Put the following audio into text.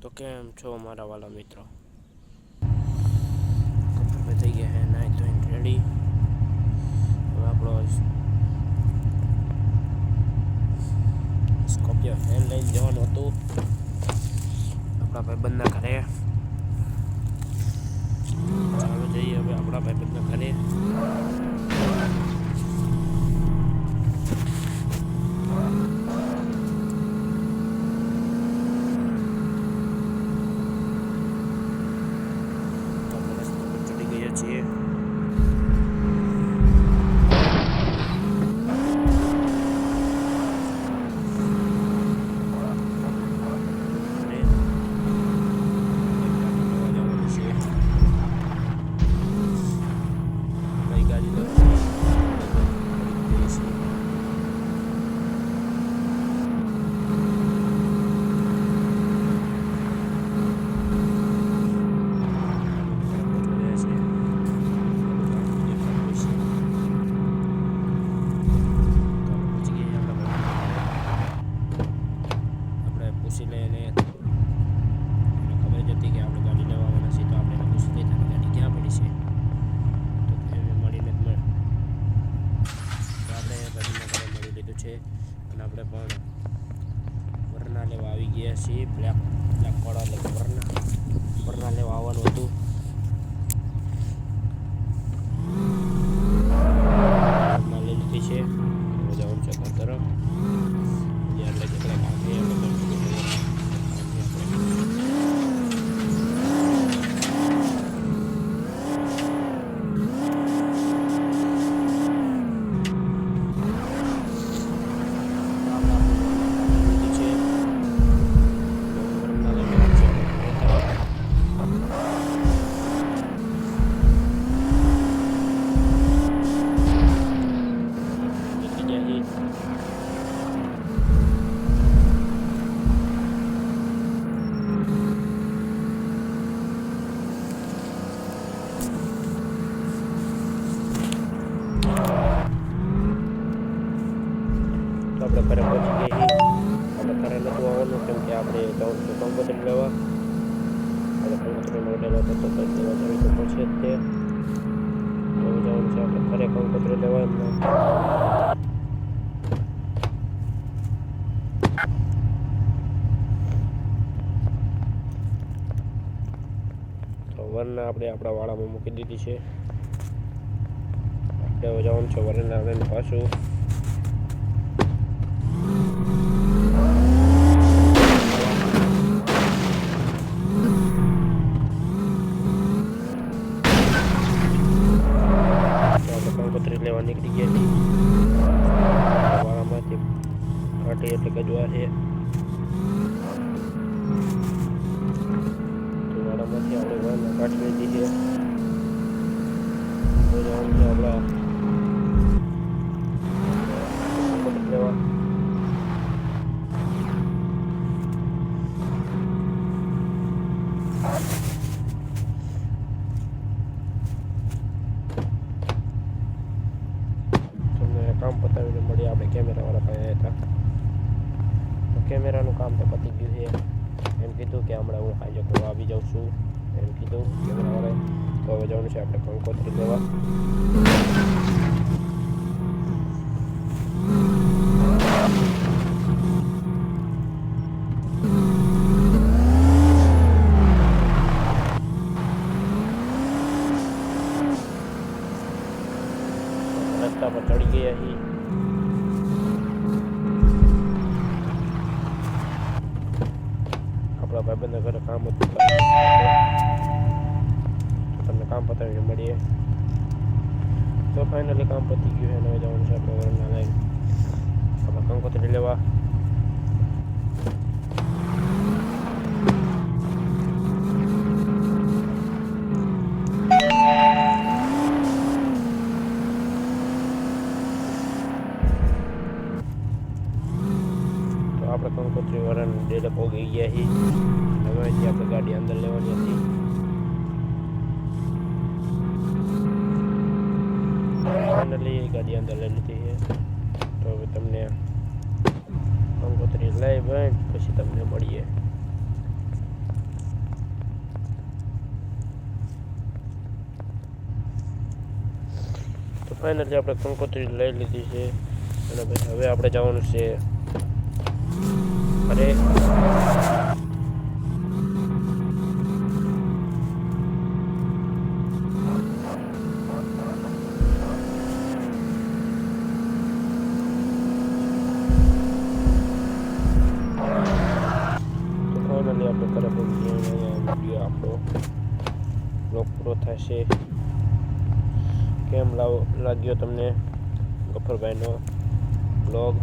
તો કેમ છો મારા વાલા મિત્રો? તમે થઈ ગયા હે નાઈ ધોઈને રેડી. હવે આપણો સ્કોર્પિયો ફેન લઈને જવાનું હતું આપણા ભાઈબંધના ઘરે. ચાલો જઈએ હવે આપણા ભાઈબંધના ઘરે. છીએ પૂછી લઈને ખબર જ હતી કે આપણે ગાડી લેવા આવવાના છીએ, તો આપણે એને પૂછી લઈએ તારી ગાડી ક્યાં પડી છે. તો એને મળીને તો આપણે ગાડીના ઘરે મળી લીધું છે અને આપણે પણ વરના લેવા આવી ગયા છીએ. બ્લેક વાળા એટલે વરના લેવા આવવાનું હતું. લઈ લીધી છે જવાનું છે ઘર તરફ. એટલે જેટલા કામ છે આપણે ઘરે પહોંચી ગઈ. આપણે ઘરે નહોતું આવવાનું કેમ કે આપણે જવું છું કંકોત્રી લેવા. આપણે કંકોત્રીનો ઓર્ડર હતો તો લેવા જવી તો પડશે જ તે. એવું જવાનું છે આપણે ઘરે કંકોત્રી લેવા. એમને તો વરના આપણે આપણા વાળામાં મૂકી દીધી છે. આપણે હવે જવાનું છે વરના લઈને પાછું. લેવા નીકળી ગયા છીએ. વાળામાંથી કાઢી એટલે ગજવા છે. તો વાળામાંથી આપણે વાળને કાઢી લીધી છે. તો જવાનું છે આપણા લેવા. કામ પતાવીને મળીએ આપણે કેમેરાવાળા પાસે હતા. તો કેમેરાનું કામ તો પતી ગયું છે. એમ કીધું કે હમણાં હું આજે આવી જાઉં છું એમ કીધું કેમેરાવાળાએ. તો હવે જવાનું છે આપણે કંકોત્રી લેવા. રસ્તા પર ચડી ગયા છીએ. આપણા ભાઈબંધના ઘરે કામ હતું, તમને કામ પતાવીને મળીએ. તો ફાઇનલી કામ પતી ગયું છે. હવે જવાનું છે આપણે વરના લઈને આપણે કંકોત્રી લેવા. આપણે કંકોત્રી વાળાને ડેલે પહોંચી ગયા છીએ. હવે આપણે ગાડી અંદર લેવાની હતી. ફાઇનલી ગાડી અંદર લઈ લીધી છે. તો હવે તમને કંકોત્રી લઈ ભાઈ પછી તમને મળીએ. ફાઇનલી આપણે કંકોત્રી લઈ લીધી છે અને પછી હવે આપણે જવાનું છે અરે ફાઇનલી આપણે ઘરે પહોંચી અહીંયા વિડીયો આપણો બ્લોગ પૂરો થશે. કેમ લાગ્યો તમને ગફ્ફરભાઈનો બ્લોગ?